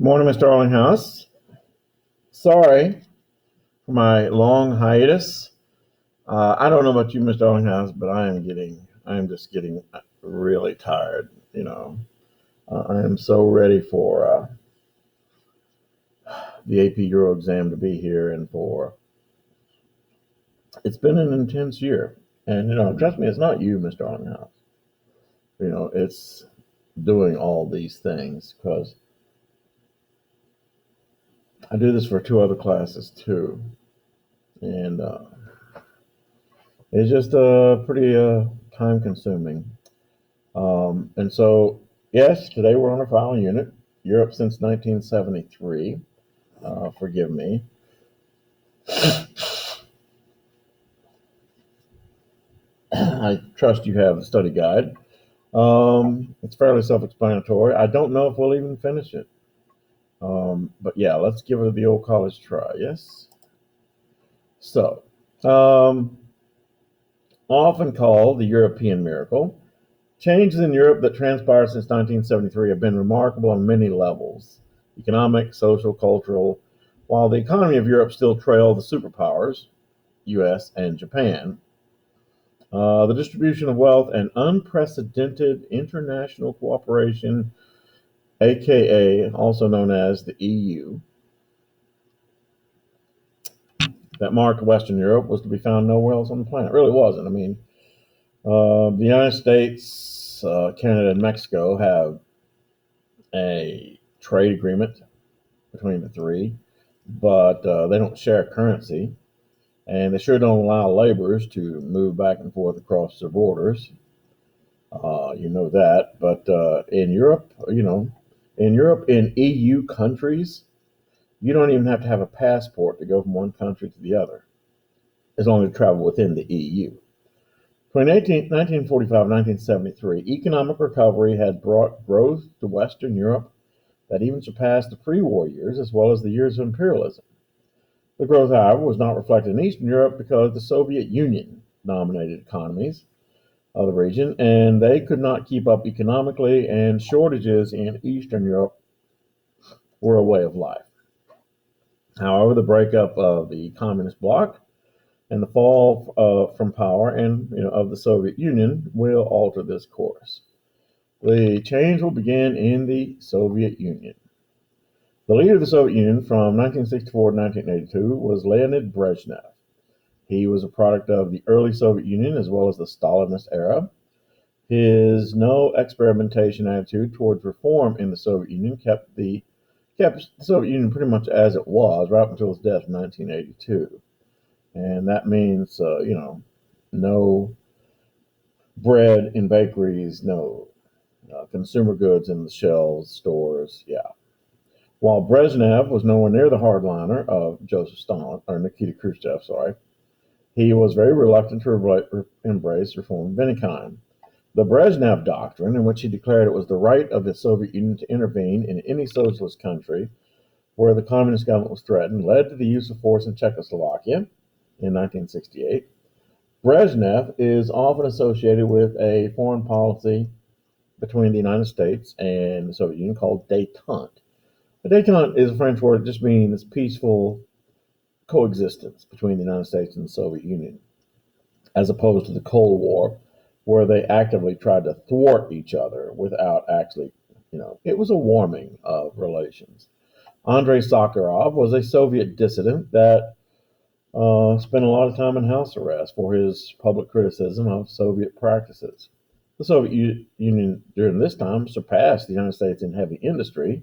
Morning, Mr. Arlinghouse. Sorry for my long hiatus. I don't know about you, Mr. Arlinghouse, but I am just getting really tired. I am so ready for the AP Euro exam to be here, and it's been an intense year. And trust me, it's not you, Mr. Arlinghouse. It's doing all these things because I do this for two other classes too, and it's just pretty time consuming. And so, yes, today we're on our final unit. Europe since 1973. Forgive me. I trust you have the study guide. It's fairly self-explanatory. I don't know if we'll even finish it. But yeah, let's give it the old college try. Yes. So, um, often called the European miracle, changes in Europe that transpired since 1973 have been remarkable on many levels: economic, social, cultural. While the economy of Europe still trailed the superpowers, US and Japan, the distribution of wealth and unprecedented international cooperation, aka also known as the EU, that marked Western Europe was to be found nowhere else on the planet. It really wasn't. I mean, the United States, Canada, and Mexico have a trade agreement between the three, but they don't share currency, and they sure don't allow laborers to move back and forth across their borders. You know that, but in EU countries, you don't even have to have a passport to go from one country to the other, as long as you travel within the EU. Between 1945 and 1973, economic recovery had brought growth to Western Europe that even surpassed the pre-war years as well as the years of imperialism. The growth, however, was not reflected in Eastern Europe because the Soviet Union dominated economies of the region, and they could not keep up economically, and shortages in Eastern Europe were a way of life. However, the breakup of the communist bloc and the fall from power and of the Soviet Union will alter this course. The change will begin in the Soviet Union. The leader of the Soviet Union from 1964 to 1982 was Leonid Brezhnev. He was a product of the early Soviet Union as well as the Stalinist era. His no experimentation attitude towards reform in the Soviet Union kept the Soviet Union pretty much as it was right up until his death in 1982. And that means, no bread in bakeries, no consumer goods in the shelves, stores, yeah. While Brezhnev was nowhere near the hardliner of Joseph Stalin, or Nikita Khrushchev, sorry, he was very reluctant to embrace reform of any kind. The Brezhnev Doctrine, in which he declared it was the right of the Soviet Union to intervene in any socialist country where the communist government was threatened, led to the use of force in Czechoslovakia in 1968. Brezhnev is often associated with a foreign policy between the United States and the Soviet Union called détente. A détente is a French word. It just means peaceful coexistence between the United States and the Soviet Union, as opposed to the Cold War, where they actively tried to thwart each other without actually, it was a warming of relations. Andrei Sakharov was a Soviet dissident that spent a lot of time in house arrest for his public criticism of Soviet practices. The Soviet Union during this time surpassed the United States in heavy industry,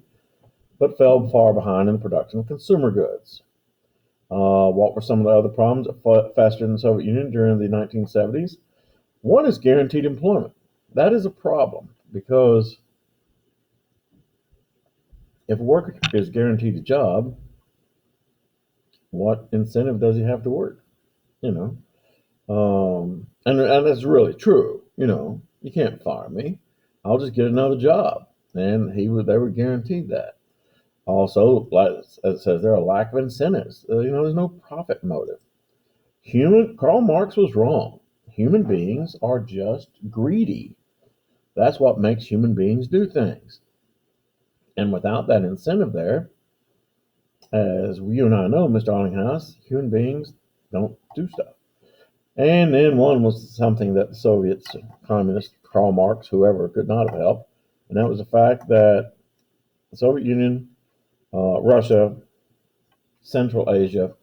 but fell far behind in the production of consumer goods. What were some of the other problems that festered in the Soviet Union during the 1970s? One is guaranteed employment. That is a problem because if a worker is guaranteed a job, what incentive does he have to work? You know, and that's really true. You can't fire me. I'll just get another job, and they were guaranteed that. Also, like as it says, there are a lack of incentives. There's no profit motive. Karl Marx was wrong. Human beings are just greedy. That's what makes human beings do things. And without that incentive there, as you and I know, Mr. Arlinghouse, human beings don't do stuff. And then one was something that the Soviets, communists, Karl Marx, whoever, could not have helped. And that was the fact that the Soviet Union, Russia, Central Asia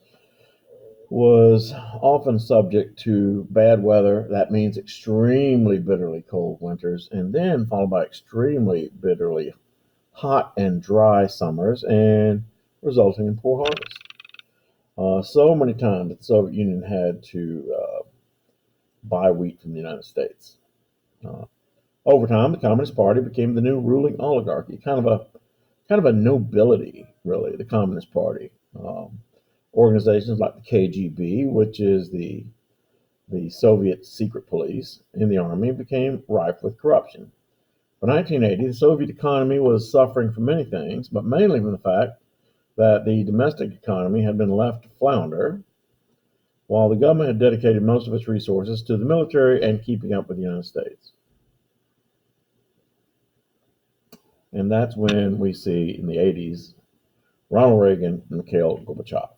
was often subject to bad weather. That means extremely bitterly cold winters, and then followed by extremely bitterly hot and dry summers, and resulting in poor harvest. So many times the Soviet Union had to buy wheat from the United States. Over time, the Communist Party became the new ruling oligarchy, kind of a nobility, really. The Communist Party. Organizations like the KGB, which is the Soviet secret police in the army, became rife with corruption. By 1980, the Soviet economy was suffering from many things, but mainly from the fact that the domestic economy had been left to flounder, while the government had dedicated most of its resources to the military and keeping up with the United States. And that's when we see, in the 80s, Ronald Reagan and Mikhail Gorbachev.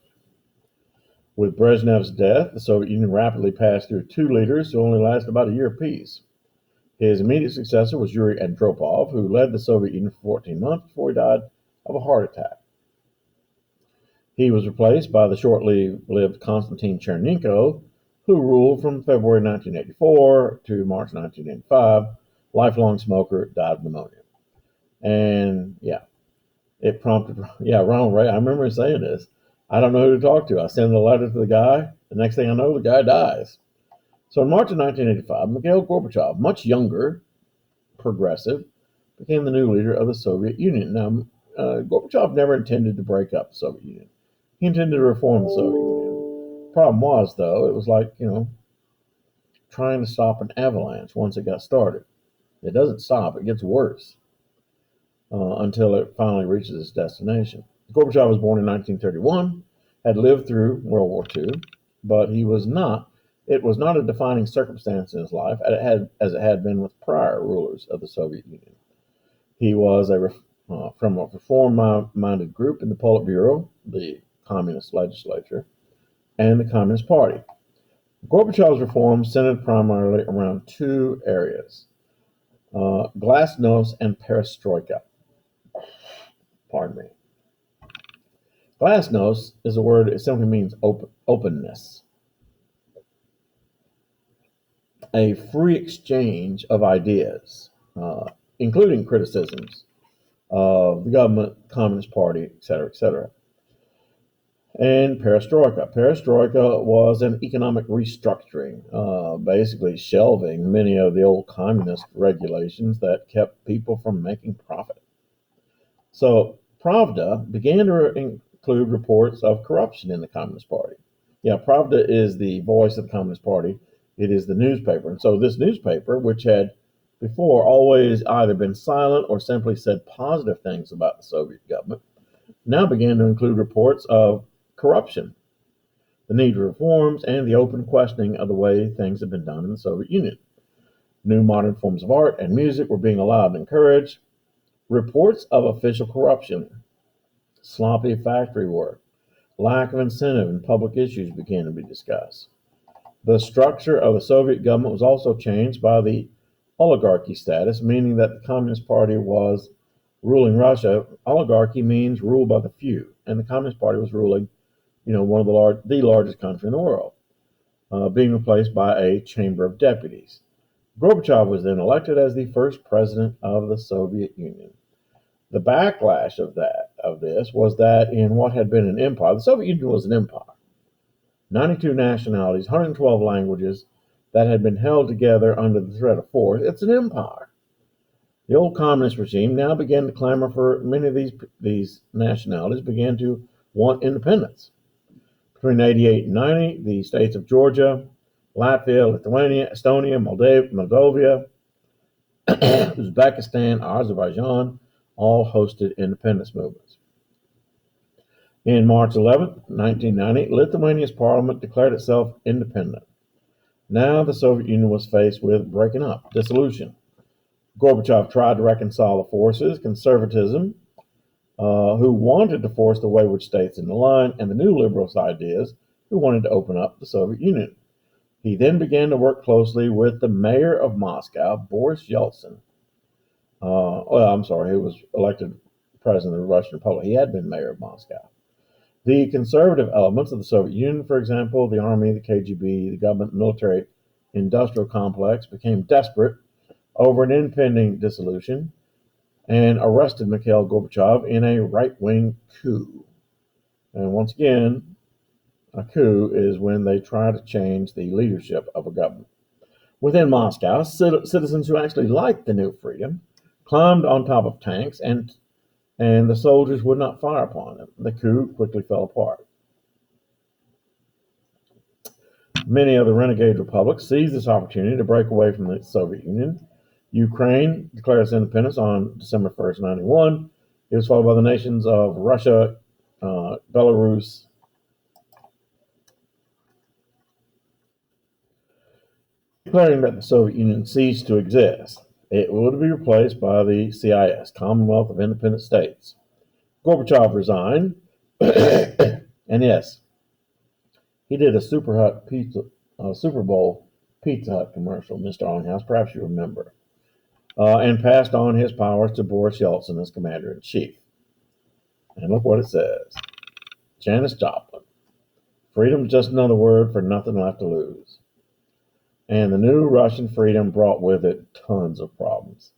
With Brezhnev's death, the Soviet Union rapidly passed through two leaders who only lasted about a year apiece. His immediate successor was Yuri Andropov, who led the Soviet Union for 14 months before he died of a heart attack. He was replaced by the short-lived Konstantin Chernenko, who ruled from February 1984 to March 1985. Lifelong smoker, died of pneumonia. And it prompted, Ronald Reagan. I remember him saying this. I don't know who to talk to. I send a letter to the guy. The next thing I know, the guy dies. So in March of 1985, Mikhail Gorbachev, much younger, progressive, became the new leader of the Soviet Union. Now, Gorbachev never intended to break up the Soviet Union. He intended to reform the Soviet Union. Problem was, though, it was like, trying to stop an avalanche once it got started. It doesn't stop. It gets worse until it finally reaches its destination. Gorbachev was born in 1931, had lived through World War II, but it was not a defining circumstance in his life as it had been with prior rulers of the Soviet Union. He was from a reform-minded group in the Politburo, the Communist legislature, and the Communist Party. Gorbachev's reforms centered primarily around two areas, glasnost and perestroika. Pardon me. Glasnost is a word, it simply means openness. A free exchange of ideas, including criticisms of the government, Communist Party, etc., etc. And perestroika. Perestroika was an economic restructuring, basically shelving many of the old communist regulations that kept people from making profit. So Pravda began to include reports of corruption in the Communist Party. Pravda is the voice of the Communist Party. It is the newspaper. And so this newspaper, which had before always either been silent or simply said positive things about the Soviet government, now began to include reports of corruption, the need for reforms, and the open questioning of the way things had been done in the Soviet Union. New modern forms of art and music were being allowed and encouraged. Reports of official corruption, sloppy factory work, lack of incentive in public issues began to be discussed. The structure of the Soviet government was also changed by the oligarchy status, meaning that the Communist Party was ruling Russia. Oligarchy means rule by the few, and the Communist Party was ruling, one of the largest country in the world, being replaced by a chamber of deputies. Gorbachev was then elected as the first president of the Soviet Union. The backlash of this was that in what had been an empire, the Soviet Union was an empire. 92 nationalities, 112 languages that had been held together under the threat of force. It's an empire. The old communist regime now began to clamor for many of these nationalities began to want independence. Between 88 and 90, the states of Georgia, Latvia, Lithuania, Estonia, Moldova, Uzbekistan, Azerbaijan, all hosted independence movements. In March 11, 1990, Lithuania's parliament declared itself independent. Now the Soviet Union was faced with dissolution. Gorbachev tried to reconcile the forces, conservatism, who wanted to force the wayward states into line, and the new liberals' ideas, who wanted to open up the Soviet Union. He then began to work closely with the mayor of Moscow, Boris Yeltsin. He was elected president of the Russian Republic. He had been mayor of Moscow. The conservative elements of the Soviet Union, for example, the army, the KGB, the government, military industrial complex, became desperate over an impending dissolution and arrested Mikhail Gorbachev in a right-wing coup. And once again, a coup is when they try to change the leadership of a government. Within Moscow, citizens who actually liked the new freedom climbed on top of tanks, and the soldiers would not fire upon them. The coup quickly fell apart. Many of the renegade republics seized this opportunity to break away from the Soviet Union. Ukraine declared its independence on December 1st, 1991. It was followed by the nations of Russia, Belarus, declaring that the Soviet Union ceased to exist. It would be replaced by the CIS, Commonwealth of Independent States. Gorbachev resigned, and yes, he did a Super Bowl Pizza Hut commercial, Mr. Onghouse, perhaps you remember, and passed on his powers to Boris Yeltsin as commander-in-chief. And look what it says. Janis Joplin. Freedom's just another word for nothing left to lose. And the new Russian freedom brought with it tons of problems.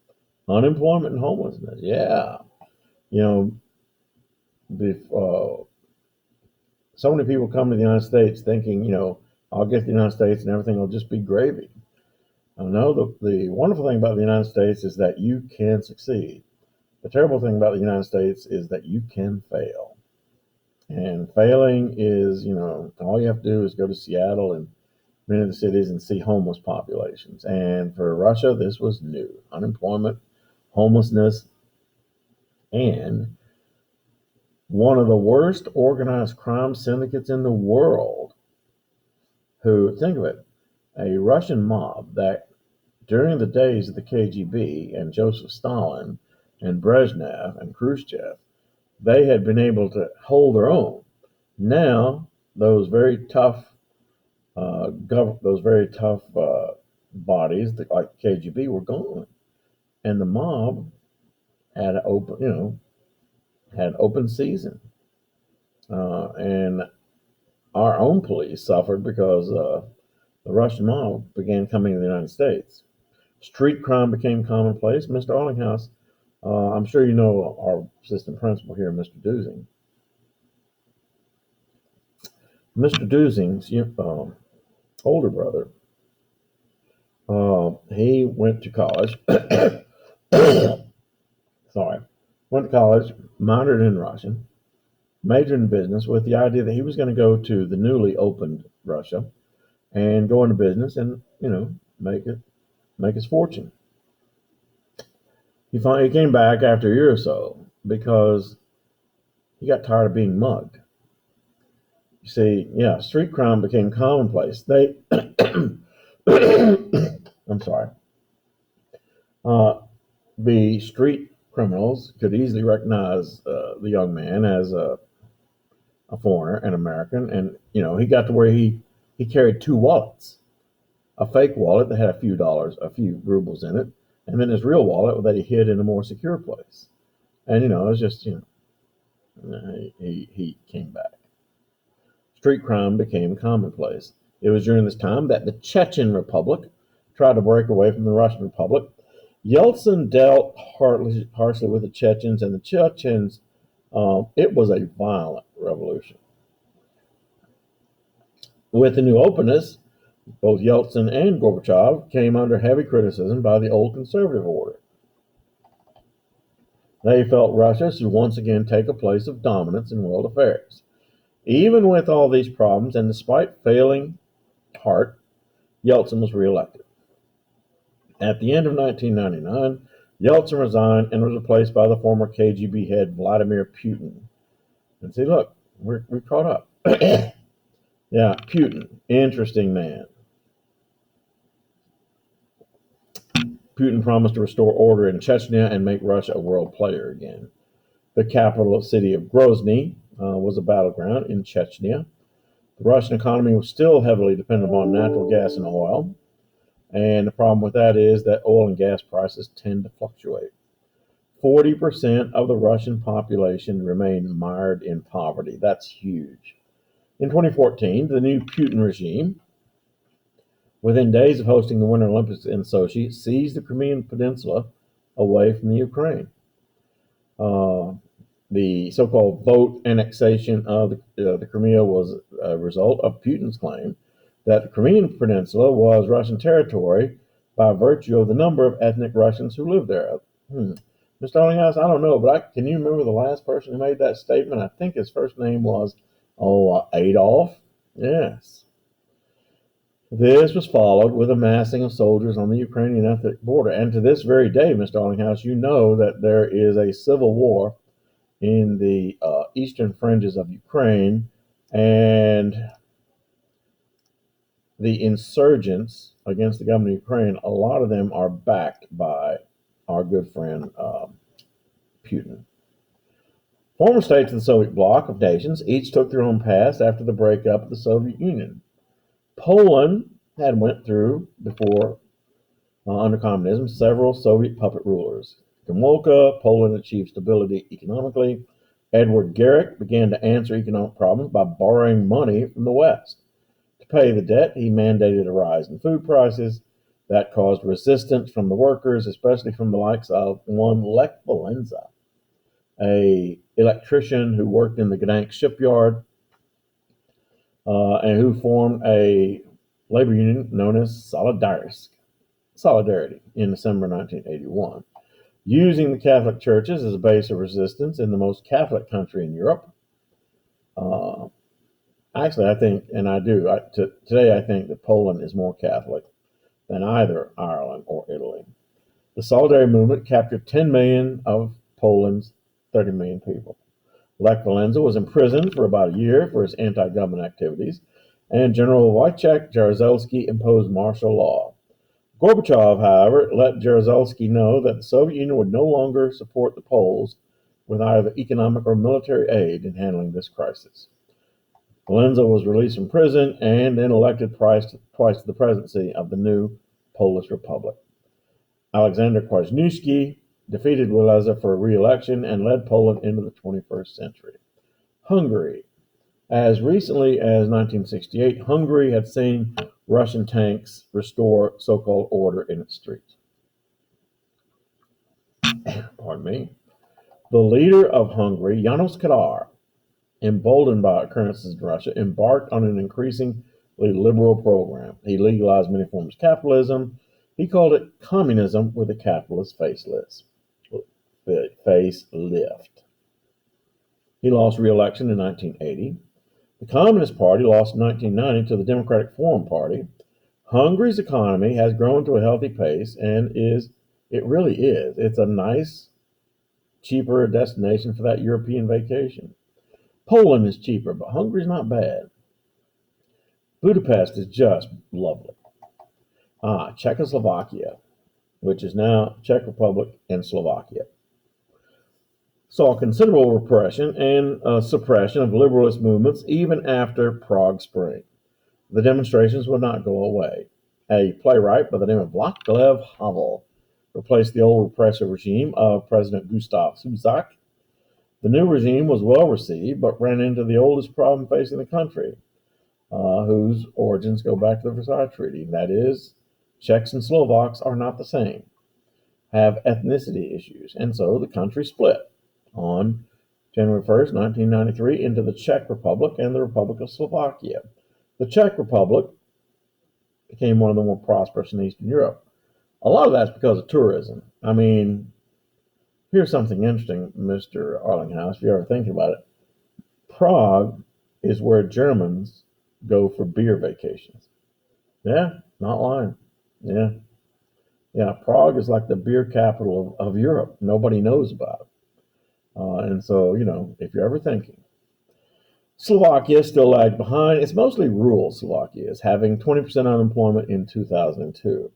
Unemployment and homelessness. Yeah. You know, so many people come to the United States thinking, I'll get to the United States and everything will just be gravy. No, the wonderful thing about the United States is that you can succeed. The terrible thing about the United States is that you can fail. And failing is, all you have to do is go to Seattle and many of the cities and see homeless populations. And for Russia, this was new. Unemployment, homelessness, and one of the worst organized crime syndicates in the world, who, think of it, a Russian mob that during the days of the KGB and Joseph Stalin and Brezhnev and Khrushchev, they had been able to hold their own. Now, those very tough bodies like KGB were gone, and the mob had open season, and our own police suffered because the Russian mob began coming to the United States. Street crime became commonplace. Mr. Arlinghouse, I'm sure you know our assistant principal here, Mr. Dusing. Mr. Dusing's older brother, he went to college. Went to college, minored in Russian, majored in business with the idea that he was going to go to the newly opened Russia and go into business and, make his fortune. He came back after a year or so because he got tired of being mugged. You see, street crime became commonplace. I'm sorry. The street criminals could easily recognize the young man as a foreigner, an American, and he got to where he carried two wallets, a fake wallet that had a few rubles in it, and then his real wallet that he hid in a more secure place. And it was just he came back. Street crime became commonplace. It was during this time that the Chechen Republic tried to break away from the Russian Republic. Yeltsin dealt harshly with the Chechens, and the Chechens, it was a violent revolution. With the new openness, both Yeltsin and Gorbachev came under heavy criticism by the old conservative order. They felt Russia should once again take a place of dominance in world affairs. Even with all these problems, and despite failing heart, Yeltsin was reelected. At the end of 1999, Yeltsin resigned and was replaced by the former KGB head Vladimir Putin. And see, look, we're caught up. Yeah, Putin, interesting man. Putin promised to restore order in Chechnya and make Russia a world player again. The capital city of Grozny was a battleground in Chechnya. The Russian economy was still heavily dependent upon natural gas and oil. And the problem with that is that oil and gas prices tend to fluctuate. 40% of the Russian population remained mired in poverty. That's huge. In 2014, the new Putin regime, within days of hosting the Winter Olympics in Sochi, seized the Crimean Peninsula away from the Ukraine. The so-called vote annexation of the Crimea was a result of Putin's claim that the Crimean Peninsula was Russian territory by virtue of the number of ethnic Russians who lived there. Mr. Arlinghouse, I don't know, but can you remember the last person who made that statement? I think his first name was Adolf. Yes. This was followed with a massing of soldiers on the Ukrainian ethnic border. And to this very day, Mr. Arlinghouse, you know that there is a civil war in the eastern fringes of Ukraine, and the insurgents against the government of Ukraine, a lot of them are backed by our good friend Putin. Former states of the Soviet bloc of nations each took their own paths after the breakup of the Soviet Union. Poland had went through, before under communism, several Soviet puppet rulers. Gomulka, Poland achieved stability economically. Edward Garrick began to answer economic problems by borrowing money from the West. To pay the debt, he mandated a rise in food prices. That caused resistance from the workers, especially from the likes of one Lech Walesa, an electrician who worked in the Gdansk shipyard and who formed a labor union known as Solidarity in December 1981. Using the Catholic churches as a base of resistance in the most Catholic country in Europe. Actually, I think, and I do, today I think that Poland is more Catholic than either Ireland or Italy. The Solidarity movement captured 10 million of Poland's 30 million people. Lech Walesa was imprisoned for about a year for his anti-government activities, and General Wojciech Jaruzelski imposed martial law. Gorbachev, however, let Jaruzelski know that the Soviet Union would no longer support the Poles with either economic or military aid in handling this crisis. Walesa was released from prison and then elected twice to the presidency of the new Polish Republic. Alexander Kwasniewski defeated Walesa for re-election and led Poland into the 21st century. Hungary. As recently as 1968, Hungary had seen Russian tanks restore so-called order in its streets. Pardon me. The leader of Hungary, János Kadar, emboldened by occurrences in Russia, embarked on an increasingly liberal program. He legalized many forms of capitalism. He called it communism with a capitalist facelift. He lost re-election in 1980. The Communist Party lost in 1990 to the Democratic Forum Party. Hungary's economy has grown to a healthy pace and it really is. It's a nice, cheaper destination for that European vacation. Poland is cheaper, but Hungary's not bad. Budapest is just lovely. Czechoslovakia, which is now Czech Republic and Slovakia, saw considerable repression and suppression of liberalist movements even after Prague Spring. The demonstrations would not go away. A playwright by the name of Václav Havel replaced the old repressive regime of President Gustav Husak. The new regime was well received, but ran into the oldest problem facing the country, whose origins go back to the Versailles Treaty. That is, Czechs and Slovaks are not the same, have ethnicity issues, and so the country split on January 1st, 1993, into the Czech Republic and the Republic of Slovakia. The Czech Republic became one of the more prosperous in Eastern Europe. A lot of that's because of tourism. I mean, here's something interesting, Mr. Arlinghouse, if you're ever thinking about it. Prague is where Germans go for beer vacations. Yeah, not lying. Yeah, Prague is like the beer capital of Europe. Nobody knows about it. And so, if you're ever thinking. Slovakia still lagged behind. It's mostly rural Slovakia, is having 20% unemployment in 2002.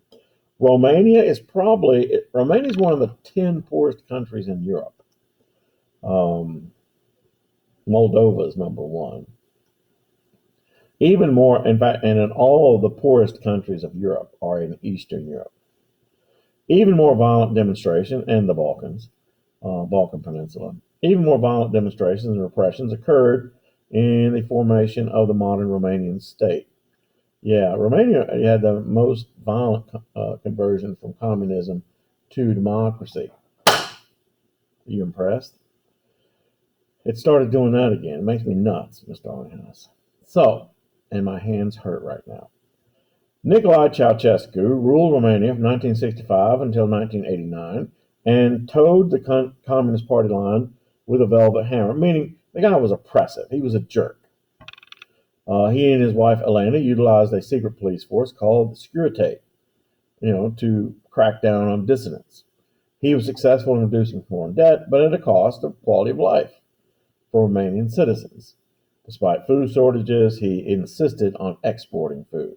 Romania is one of the 10 poorest countries in Europe. Um, Moldova is number one. Even more, in fact, and in all of the poorest countries of Europe are in Eastern Europe. Even more violent demonstration in the Balkans, Balkan Peninsula. Even more violent demonstrations and repressions occurred in the formation of the modern Romanian state. Yeah, Romania had the most violent conversion from communism to democracy. Are you impressed? It started doing that again. It makes me nuts, Mr. Arnhouse. So, and my hands hurt right now. Nicolae Ceausescu ruled Romania from 1965 until 1989 and towed the Communist Party line with a velvet hammer, meaning the guy was oppressive. He was a jerk. He and his wife Elena utilized a secret police force called the Securitate, to crack down on dissidents. He was successful in reducing foreign debt, but at a cost of quality of life for Romanian citizens. Despite food shortages, he insisted on exporting food.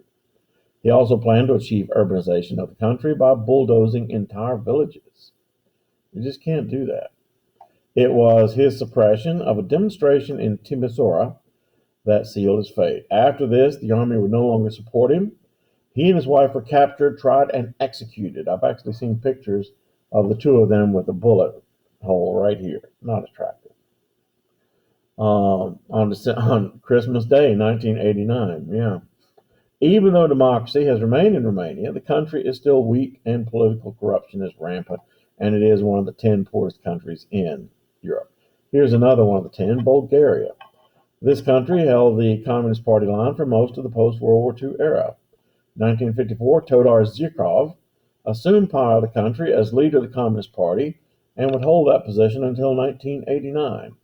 He also planned to achieve urbanization of the country by bulldozing entire villages. You just can't do that. It was his suppression of a demonstration in Timisoara that sealed his fate. After this, the army would no longer support him. He and his wife were captured, tried, and executed. I've actually seen pictures of the two of them with a bullet hole right here. Not attractive. On Christmas Day, 1989, yeah. Even though democracy has remained in Romania, the country is still weak and political corruption is rampant, and it is one of the 10 poorest countries in Europe. Here's another one of the 10, Bulgaria. This country held the Communist Party line for most of the post-World War II era. In 1954, Todor Zhivkov assumed power of the country as leader of the Communist Party and would hold that position until 1989.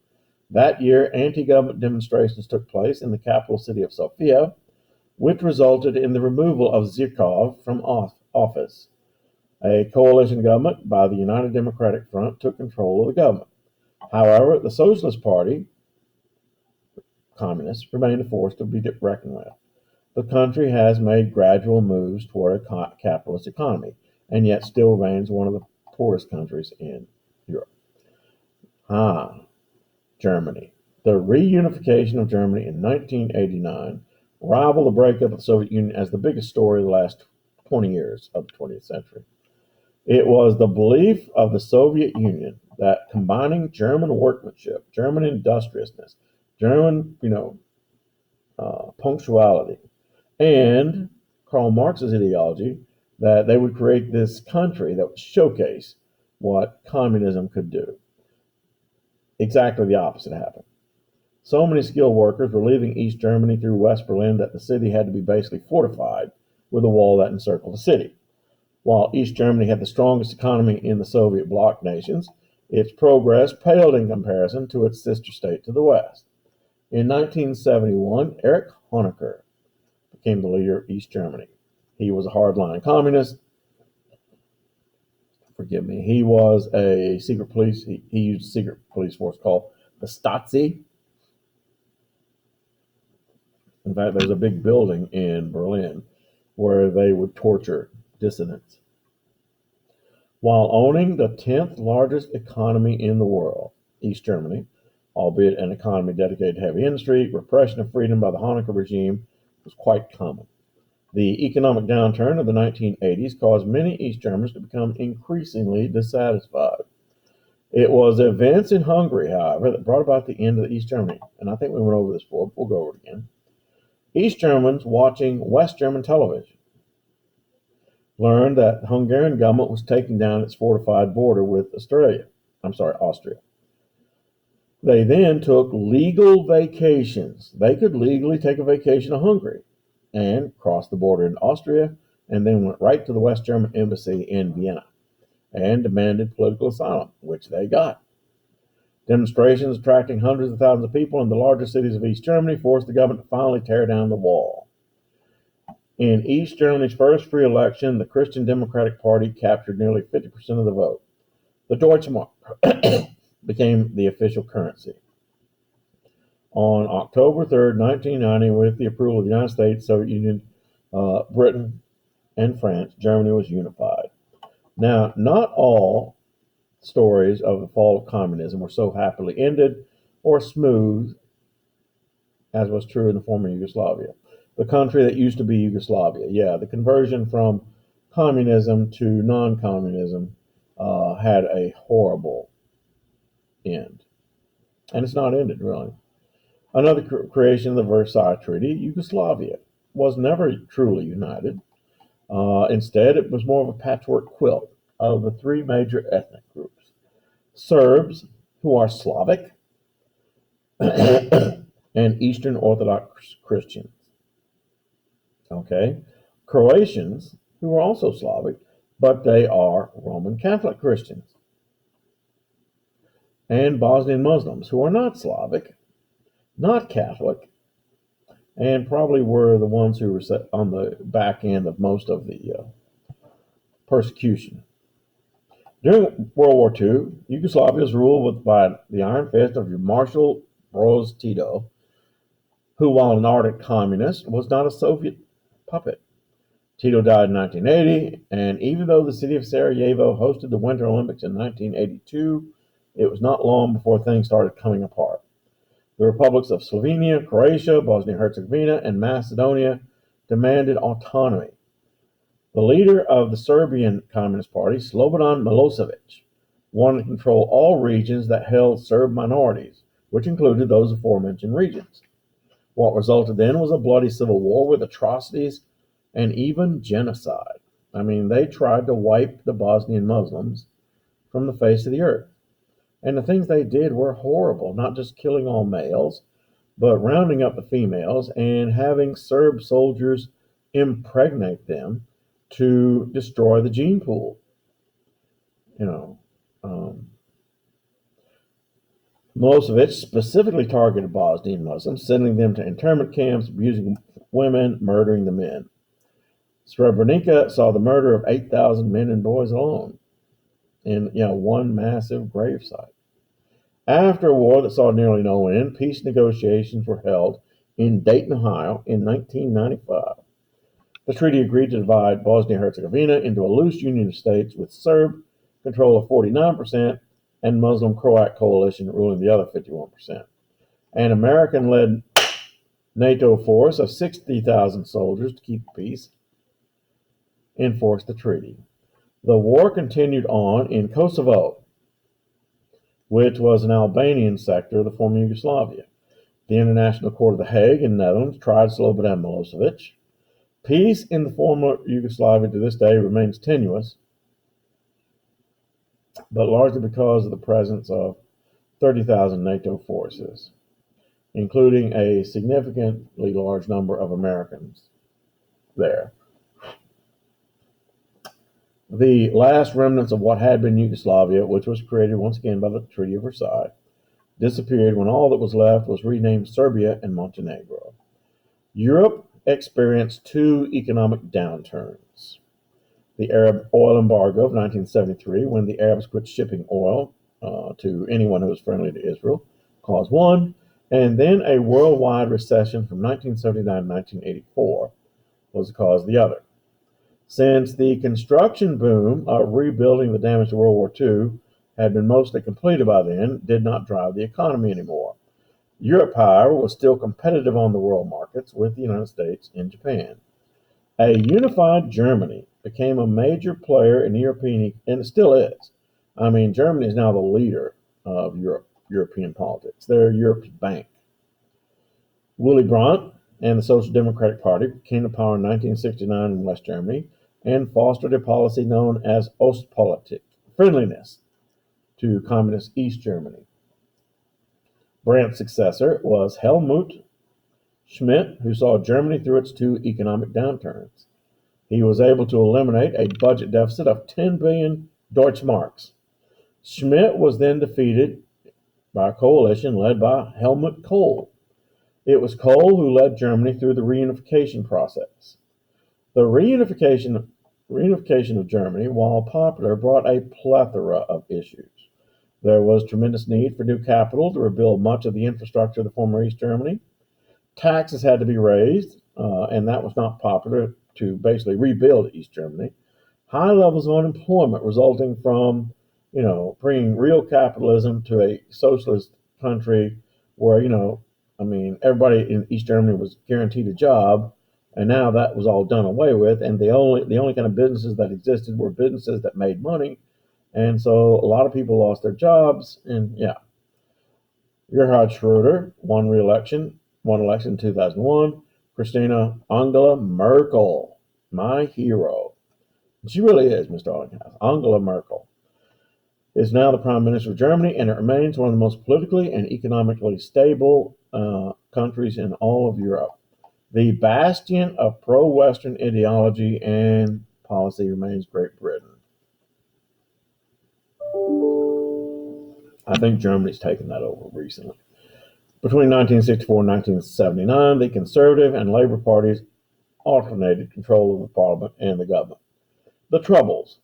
That year, anti-government demonstrations took place in the capital city of Sofia, which resulted in the removal of Zhivkov from office. A coalition government by the United Democratic Front took control of the government. However, the Socialist Party, communists, remained a force to be reckoned with. The country has made gradual moves toward a capitalist economy, and yet still remains one of the poorest countries in Europe. Germany. The reunification of Germany in 1989 rivaled the breakup of the Soviet Union as the biggest story of the last 20 years of the 20th century. It was the belief of the Soviet Union that combining German workmanship, German industriousness, German, punctuality, and Karl Marx's ideology that they would create this country that would showcase what communism could do. Exactly the opposite happened. So many skilled workers were leaving East Germany through West Berlin that the city had to be basically fortified with a wall that encircled the city. While East Germany had the strongest economy in the Soviet bloc nations, its progress paled in comparison to its sister state to the west. In 1971, Erich Honecker became the leader of East Germany. He was a hardline communist. Forgive me. He was a secret police. He used a secret police force called the Stasi. In fact, there's a big building in Berlin where they would torture dissidents. While owning the 10th largest economy in the world, East Germany, albeit an economy dedicated to heavy industry, repression of freedom by the Honecker regime was quite common. The economic downturn of the 1980s caused many East Germans to become increasingly dissatisfied. It was events in Hungary, however, that brought about the end of East Germany. And I think we went over this before, but we'll go over it again. East Germans watching West German television learned that the Hungarian government was taking down its fortified border with Austria. They then took legal vacations. They could legally take a vacation to Hungary and cross the border into Austria, and then went right to the West German embassy in Vienna and demanded political asylum, which they got. Demonstrations attracting hundreds of thousands of people in the larger cities of East Germany forced the government to finally tear down the wall. In East Germany's first free election, the Christian Democratic Party captured nearly 50% of the vote. The Deutschmark became the official currency. On October 3rd, 1990, with the approval of the United States, Soviet Union, Britain, and France, Germany was unified. Now, not all stories of the fall of communism were so happily ended or smooth as was true in the former Yugoslavia. The country that used to be Yugoslavia. Yeah, the conversion from communism to non communism had a horrible end. And it's not ended, really. Another creation of the Versailles Treaty, Yugoslavia was never truly united. Instead, it was more of a patchwork quilt of the three major ethnic groups: Serbs, who are Slavic, and Eastern Orthodox Christians. Okay, Croatians, who are also Slavic, but they are Roman Catholic Christians, and Bosnian Muslims, who are not Slavic, not Catholic, and probably were the ones who were on the back end of most of the persecution. During World War II, Yugoslavia was ruled by the iron fist of Marshal Broz Tito, who, while an ardent communist, was not a Soviet puppet. Tito died in 1980, and even though the city of Sarajevo hosted the Winter Olympics in 1982, it was not long before things started coming apart. The republics of Slovenia, Croatia, Bosnia-Herzegovina, and Macedonia demanded autonomy. The leader of the Serbian Communist Party, Slobodan Milosevic, wanted to control all regions that held Serb minorities, which included those aforementioned regions. What resulted then was a bloody civil war with atrocities and even genocide. I mean, they tried to wipe the Bosnian Muslims from the face of the earth. And the things they did were horrible, not just killing all males, but rounding up the females and having Serb soldiers impregnate them to destroy the gene pool. You know, Milosevic specifically targeted Bosnian Muslims, sending them to internment camps, abusing women, murdering the men. Srebrenica saw the murder of 8,000 men and boys alone in one massive gravesite. After a war that saw nearly no end, peace negotiations were held in Dayton, Ohio in 1995. The treaty agreed to divide Bosnia-Herzegovina into a loose union of states with Serb control of 49% and Muslim-Croat coalition ruling the other 51%. An American-led NATO force of 60,000 soldiers to keep peace enforced the treaty. The war continued on in Kosovo, which was an Albanian sector of the former Yugoslavia. The International Court of The Hague in the Netherlands tried Slobodan Milosevic. Peace in the former Yugoslavia to this day remains tenuous, but largely because of the presence of 30,000 NATO forces, including a significantly large number of Americans there. The last remnants of what had been Yugoslavia, which was created once again by the Treaty of Versailles, disappeared when all that was left was renamed Serbia and Montenegro. Europe experienced two economic downturns. The Arab Oil Embargo of 1973, when the Arabs quit shipping oil to anyone who was friendly to Israel, caused one, and then a worldwide recession from 1979 to 1984 was the cause of the other. Since the construction boom of rebuilding the damage to World War II had been mostly completed by then, did not drive the economy anymore. Europe, however, was still competitive on the world markets with the United States and Japan. A unified Germany became a major player in European, and it still is. I mean, Germany is now the leader of European politics. They're Europe's bank. Willy Brandt and the Social Democratic Party came to power in 1969 in West Germany and fostered a policy known as Ostpolitik, friendliness to communist East Germany. Brandt's successor was Helmut Schmidt, who saw Germany through its two economic downturns. He was able to eliminate a budget deficit of 10 billion Deutschmarks. Schmidt was then defeated by a coalition led by Helmut Kohl. It was Kohl who led Germany through the reunification process. The reunification of Germany, while popular, brought a plethora of issues. There was tremendous need for new capital to rebuild much of the infrastructure of the former East Germany. Taxes had to be raised, and that was not popular to basically rebuild East Germany. High levels of unemployment resulting from bringing real capitalism to a socialist country where, everybody in East Germany was guaranteed a job, and now that was all done away with, and the only kind of businesses that existed were businesses that made money, and so a lot of people lost their jobs, and yeah. Gerhard Schroeder won election in 2001. Angela Merkel, my hero. She really is, Mr. Allinghouse. Angela Merkel is now the Prime Minister of Germany, and it remains one of the most politically and economically stable countries in all of Europe. The bastion of pro-Western ideology and policy remains Great Britain. I think Germany's taken that over recently. Between 1964 and 1979, the Conservative and Labour parties alternated control of the Parliament and the government. The troubles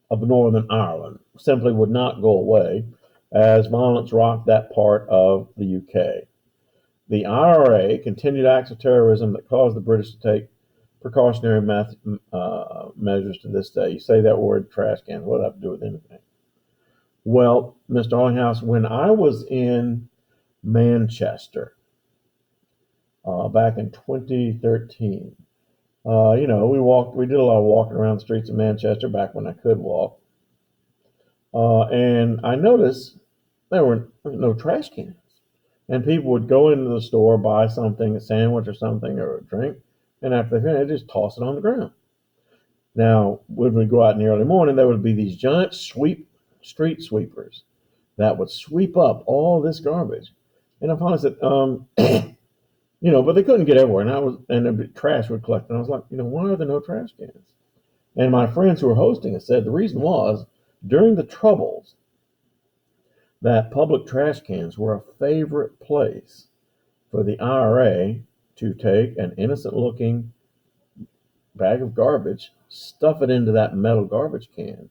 of Northern Ireland simply would not go away as violence rocked that part of the UK. The IRA continued acts of terrorism that caused the British to take precautionary measures to this day. You say that word, trash can, what does that have to do with anything? Well, Mr. Allinghouse, when I was in Manchester back in 2013, we did a lot of walking around the streets of Manchester back when I could walk. And I noticed there were no trash cans. And people would go into the store, buy something, a sandwich or something, or a drink, and after they finished, just toss it on the ground. Now, when we go out in the early morning, there would be these giant street sweepers that would sweep up all this garbage. And I finally said, but they couldn't get everywhere, and the trash would collect. And I was like, why are there no trash cans? And my friends who were hosting it said the reason was during the Troubles that public trash cans were a favorite place for the IRA to take an innocent-looking bag of garbage, stuff it into that metal garbage can,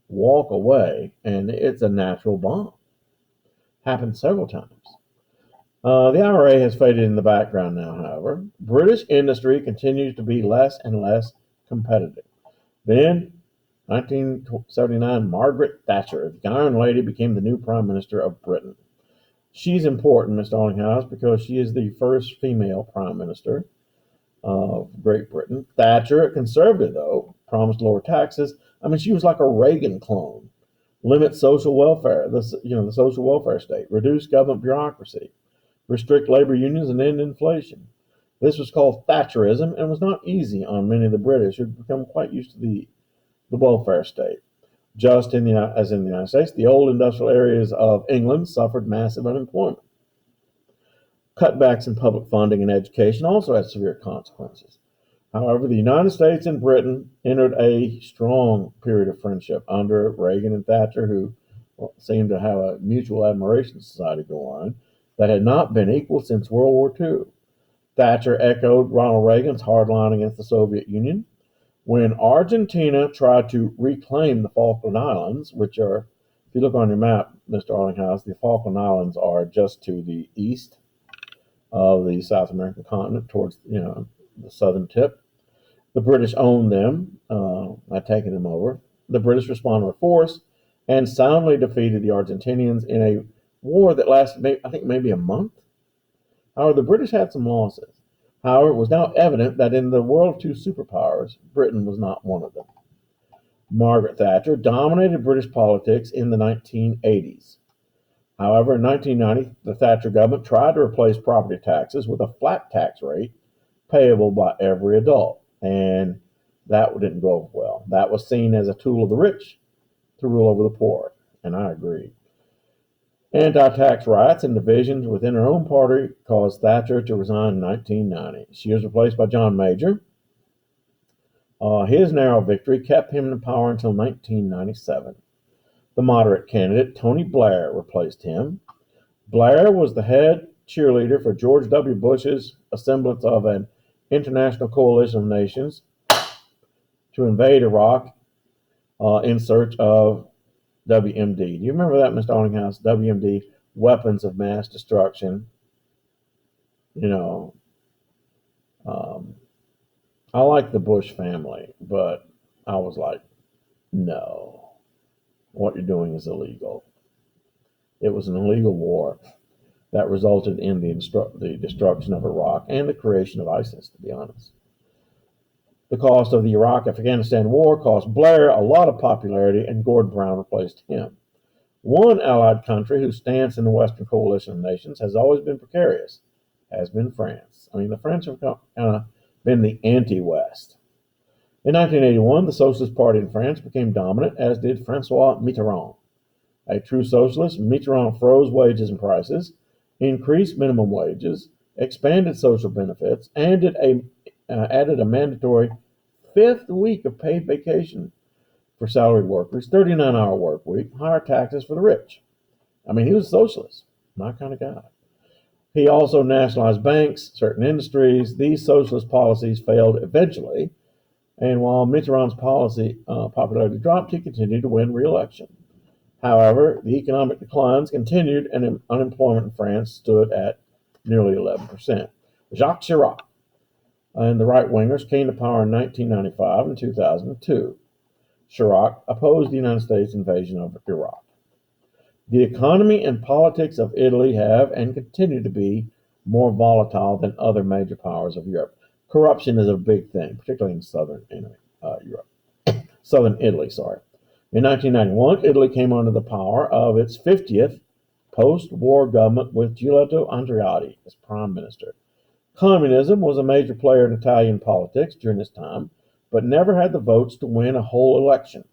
walk away, and it's a natural bomb. Happened several times. The IRA has faded in the background now, however. British industry continues to be less and less competitive. Then, 1979, Margaret Thatcher, the Iron Lady, became the new Prime Minister of Britain. She's important, Mr. Allinghouse, because she is the first female Prime Minister of Great Britain. Thatcher, a conservative, though, promised lower taxes. She was like a Reagan clone. Limit social welfare, the social welfare state. Reduce government bureaucracy. Restrict labor unions and end inflation. This was called Thatcherism and was not easy on many of the British who had become quite used to the welfare state. Just as in the United States, the old industrial areas of England suffered massive unemployment. Cutbacks in public funding and education also had severe consequences. However, the United States and Britain entered a strong period of friendship under Reagan and Thatcher, who seemed to have a mutual admiration society going on that had not been equal since World War II. Thatcher echoed Ronald Reagan's hardline against the Soviet Union. When Argentina tried to reclaim the Falkland Islands, which are, if you look on your map, Mr. Allinghouse, the Falkland Islands are just to the east of the South American continent, towards the southern tip. The British owned them by taking them over. The British responded with force and soundly defeated the Argentinians in a war that lasted, I think, maybe a month. However, the British had some losses. However, it was now evident that in the world of two superpowers, Britain was not one of them. Margaret Thatcher dominated British politics in the 1980s. However, in 1990, the Thatcher government tried to replace property taxes with a flat tax rate payable by every adult, and that didn't go over well. That was seen as a tool of the rich to rule over the poor, and I agree. Anti-tax riots and divisions within her own party caused Thatcher to resign in 1990. She was replaced by John Major. His narrow victory kept him in power until 1997. The moderate candidate, Tony Blair, replaced him. Blair was the head cheerleader for George W. Bush's semblance of an international coalition of nations to invade Iraq in search of WMD. Do you remember that, Mr. Allinghouse? WMD, weapons of mass destruction. I like the Bush family, but I was like, no. what you're doing is illegal. It was an illegal war that resulted in the destruction of Iraq and the creation of ISIS, to be honest. The cost of the Iraq-Afghanistan war cost Blair a lot of popularity, and Gordon Brown replaced him. One allied country whose stance in the Western coalition of nations has always been precarious has been France. I mean, the French have been the anti-West. In 1981, the Socialist Party in France became dominant, as did Francois Mitterrand. A true socialist, Mitterrand froze wages and prices, increased minimum wages, expanded social benefits, and added a mandatory fifth week of paid vacation for salaried workers, 39-hour work week, higher taxes for the rich. I mean, he was a socialist, my kind of guy. He also nationalized banks, certain industries. These socialist policies failed eventually, and while Mitterrand's policy popularity dropped, he continued to win re-election. However, the economic declines continued, and unemployment in France stood at nearly 11%. Jacques Chirac and the right-wingers came to power in 1995 and 2002. Chirac opposed the United States invasion of Iraq. The economy and politics of Italy have and continue to be more volatile than other major powers of Europe. Corruption is a big thing, particularly in southern Italy. In 1991, Italy came under the power of its 50th post-war government with Giulietto Andreotti as prime minister. Communism was a major player in Italian politics during this time, but never had the votes to win a whole election.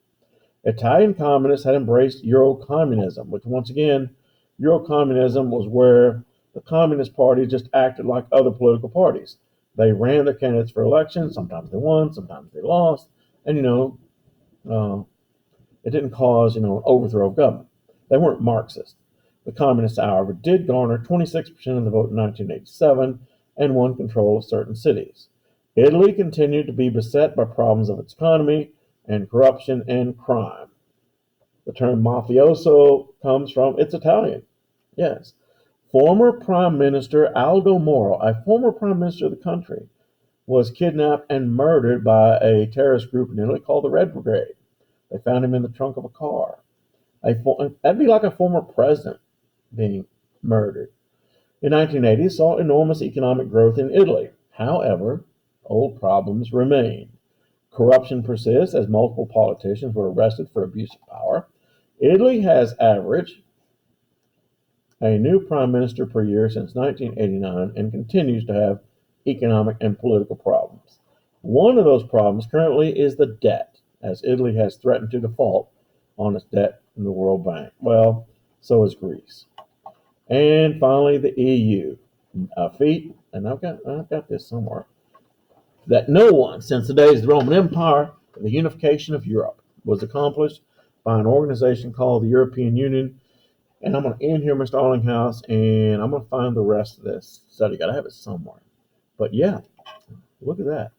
Italian communists had embraced Eurocommunism, which once again, Eurocommunism was where the Communist Party just acted like other political parties. They ran their candidates for elections. Sometimes they won, sometimes they lost, and it didn't cause an overthrow of government. They weren't Marxist. The communists, however, did garner 26% of the vote in 1987 and won control of certain cities. Italy continued to be beset by problems of its economy and corruption and crime. The term mafioso comes from, it's Italian. Yes. Former Prime Minister Aldo Moro, a former Prime Minister of the country, was kidnapped and murdered by a terrorist group in Italy called the Red Brigade. They found him in the trunk of a car. That'd be like a former president being murdered. The 1980s saw enormous economic growth in Italy. However, old problems remain. Corruption persists as multiple politicians were arrested for abuse of power. Italy has averaged a new prime minister per year since 1989 and continues to have economic and political problems. One of those problems currently is the debt, as Italy has threatened to default on its debt in the World Bank. Well, so is Greece. And finally, the EU. And I've got this somewhere, that no one since the days of the Roman Empire, the unification of Europe, was accomplished by an organization called the European Union. And I'm going to end here, Mr. Allinghouse, and I'm going to find the rest of this study. Got to have it somewhere. But yeah, look at that.